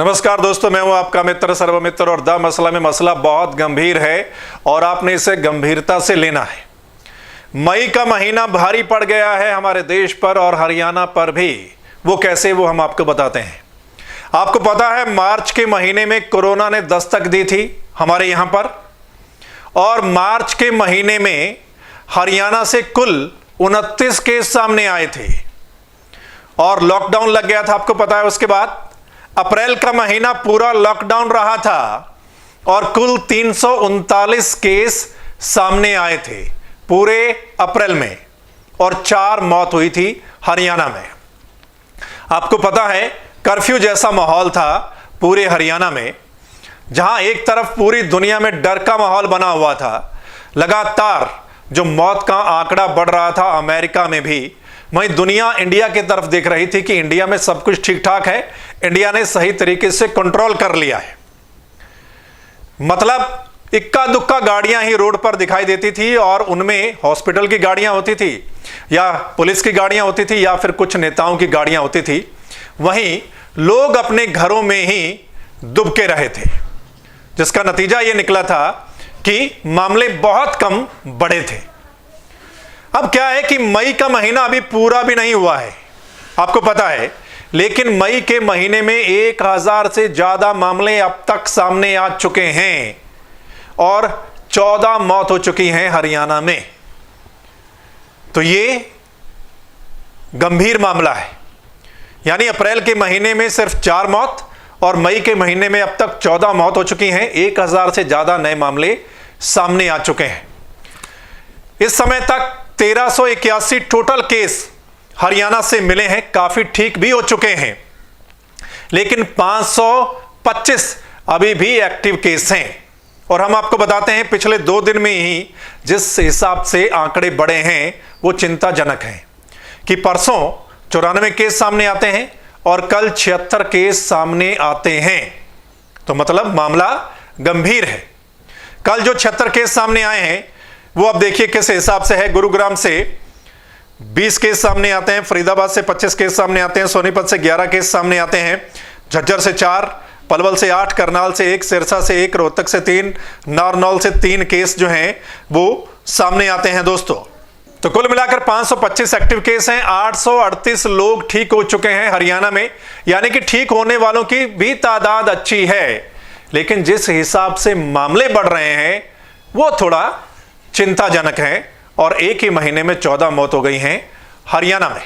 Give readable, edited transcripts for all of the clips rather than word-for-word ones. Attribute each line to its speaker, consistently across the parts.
Speaker 1: नमस्कार दोस्तों, मैं हूं आपका मित्र सर्वमित्र और द मसला में मसला बहुत गंभीर है और आपने इसे गंभीरता से लेना है। मई का महीना भारी पड़ गया है हमारे देश पर और हरियाणा पर भी। वो कैसे, वो हम आपको बताते हैं। आपको पता है मार्च के महीने में कोरोना ने दस्तक दी थी हमारे यहां पर, और मार्च के महीने में हरियाणा से कुल 29 केस सामने आए थे और लॉकडाउन लग गया था, आपको पता है। उसके बाद अप्रैल का महीना पूरा लॉकडाउन रहा था और कुल 339 केस सामने आए थे पूरे अप्रैल में और 4 मौत हुई थी हरियाणा में। आपको पता है कर्फ्यू जैसा माहौल था पूरे हरियाणा में, जहां एक तरफ पूरी दुनिया में डर का माहौल बना हुआ था। लगातार जो मौत का आंकड़ा बढ़ रहा था अमेरिका में भी, वहीं दुनिया इंडिया की तरफ देख रही थी कि इंडिया में सब कुछ ठीक ठाक है, इंडिया ने सही तरीके से कंट्रोल कर लिया है। मतलब इक्का दुक्का गाड़ियां ही रोड पर दिखाई देती थी और उनमें हॉस्पिटल की गाड़ियां होती थी या पुलिस की गाड़ियां होती थी या फिर कुछ नेताओं की गाड़ियां होती थी। वहीं लोग अपने घरों में ही दुबके रहे थे, जिसका नतीजा यह निकला था कि मामले बहुत कम बढ़े थे। अब क्या है कि मई का महीना अभी पूरा भी नहीं हुआ है, आपको पता है, लेकिन मई के महीने में 1000 से ज्यादा मामले अब तक सामने आ चुके हैं और 14 मौत हो चुकी हैं हरियाणा में। तो ये गंभीर मामला है। यानी अप्रैल के महीने में सिर्फ 4 मौत और मई के महीने में अब तक 14 मौत हो चुकी हैं। 1000 से ज्यादा नए मामले सामने आ चुके हैं। इस समय तक 1381 टोटल केस हरियाणा से मिले हैं, काफी ठीक भी हो चुके हैं, लेकिन 525 अभी भी एक्टिव केस हैं। और हम आपको बताते हैं पिछले 2 दिन में ही जिस हिसाब से आंकड़े बढ़े हैं वो चिंताजनक है कि परसों 94 केस सामने आते हैं और कल 76 केस सामने आते हैं। तो मतलब मामला गंभीर है। कल जो 76 केस सामने आए हैं वो अब देखिए किस हिसाब से है। गुरुग्राम से 20 केस सामने आते हैं, फरीदाबाद से 25 केस सामने आते हैं, सोनीपत से 11 केस सामने आते हैं, झज्जर से 4, पलवल से 8, करनाल से 1, सिरसा से 1, रोहतक से 3, नारनौल से 3 केस जो हैं वो सामने आते हैं दोस्तों। तो कुल मिलाकर 525 एक्टिव केस हैं। 838 लोग ठीक हो चुके हैं हरियाणा में, यानी कि ठीक होने वालों की भी तादाद अच्छी है, लेकिन जिस हिसाब से मामले बढ़ रहे हैं वो थोड़ा चिंताजनक है और एक ही महीने में 14 मौत हो गई हैं हरियाणा में।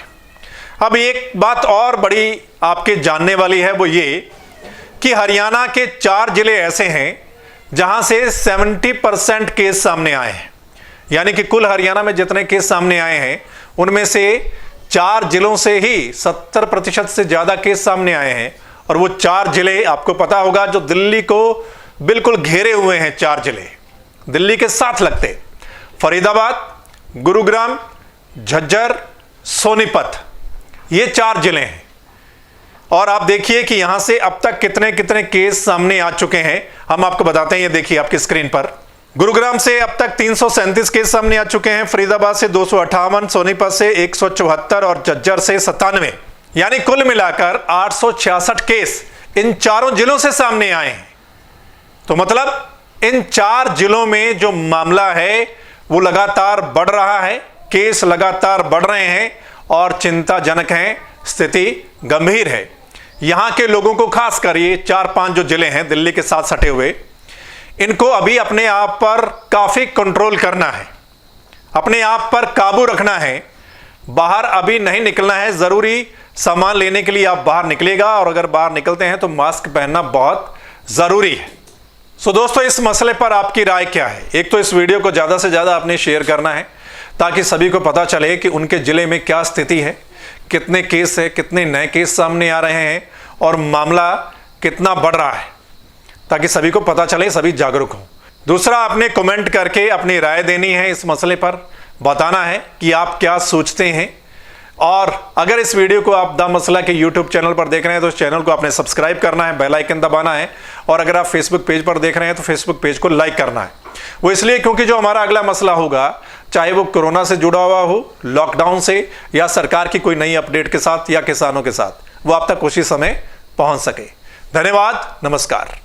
Speaker 1: अब एक बात और बड़ी आपके जानने वाली है, वो ये कि हरियाणा के 4 जिले ऐसे हैं जहां से 70% केस सामने आए हैं। यानी कि कुल हरियाणा में जितने केस सामने आए हैं उनमें से 4 जिलों से ही 70% से ज्यादा केस सामने आए हैं। और वो 4 जिले आपको पता होगा जो दिल्ली को बिल्कुल घेरे हुए हैं। 4 जिले दिल्ली के साथ लगते, फरीदाबाद, गुरुग्राम, झज्जर, सोनीपत, ये 4 जिले हैं। और आप देखिए कि यहां से अब तक कितने कितने केस सामने आ चुके हैं, हम आपको बताते हैं। ये देखिए आपकी स्क्रीन पर, गुरुग्राम से अब तक 337 केस सामने आ चुके हैं, फरीदाबाद से 258, सोनीपत से 174 और झज्जर से 97, यानी कुल मिलाकर 866 केस इन 4 जिलों से सामने आए हैं। तो मतलब इन 4 जिलों में जो मामला है वो लगातार बढ़ रहा है, केस लगातार बढ़ रहे हैं और चिंताजनक है, स्थिति गंभीर है। यहां के लोगों को खासकर ये 4-5 जो जिले हैं दिल्ली के साथ सटे हुए, इनको अभी अपने आप पर काफी कंट्रोल करना है, अपने आप पर काबू रखना है। बाहर अभी नहीं निकलना है। जरूरी सामान लेने के लिए आप बाहर निकलेगा और अगर बाहर निकलते हैं तो मास्क पहनना बहुत जरूरी है। सो दोस्तों, इस मसले पर आपकी राय क्या है? एक तो इस वीडियो को ज़्यादा से ज़्यादा आपने शेयर करना है ताकि सभी को पता चले कि उनके ज़िले में क्या स्थिति है, कितने केस है, कितने नए केस सामने आ रहे हैं और मामला कितना बढ़ रहा है, ताकि सभी को पता चले, सभी जागरूक हों। दूसरा, आपने कमेंट करके अपनी राय देनी है, इस मसले पर बताना है कि आप क्या सोचते हैं। और अगर इस वीडियो को आप द मसला के YouTube चैनल पर देख रहे हैं तो इस चैनल को आपने सब्सक्राइब करना है, बेल आइकन दबाना है। और अगर आप फेसबुक पेज पर देख रहे हैं तो फेसबुक पेज को लाइक करना है। वो इसलिए क्योंकि जो हमारा अगला मसला होगा, चाहे वो कोरोना से जुड़ा हुआ हो, लॉकडाउन से, या सरकार की कोई नई अपडेट के साथ या किसानों के साथ, वो आप तक उसी समय पहुंच सके। धन्यवाद, नमस्कार।